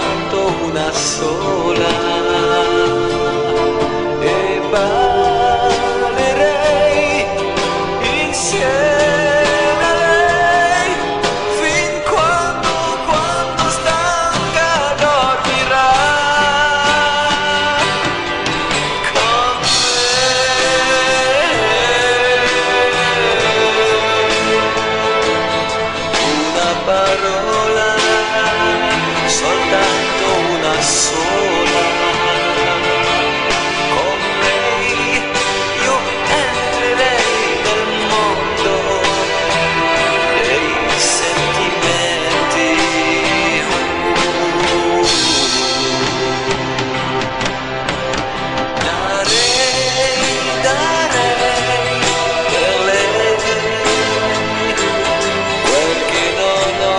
soltanto una sola. E ballerei insieme a lei fin quando stanca dormirà con me. Una parola, soltanto una sola. Con lei io entrerei nel mondo dei sentimenti. Darei per lei quel che non ho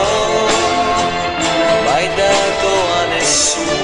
mai dato a nessuno.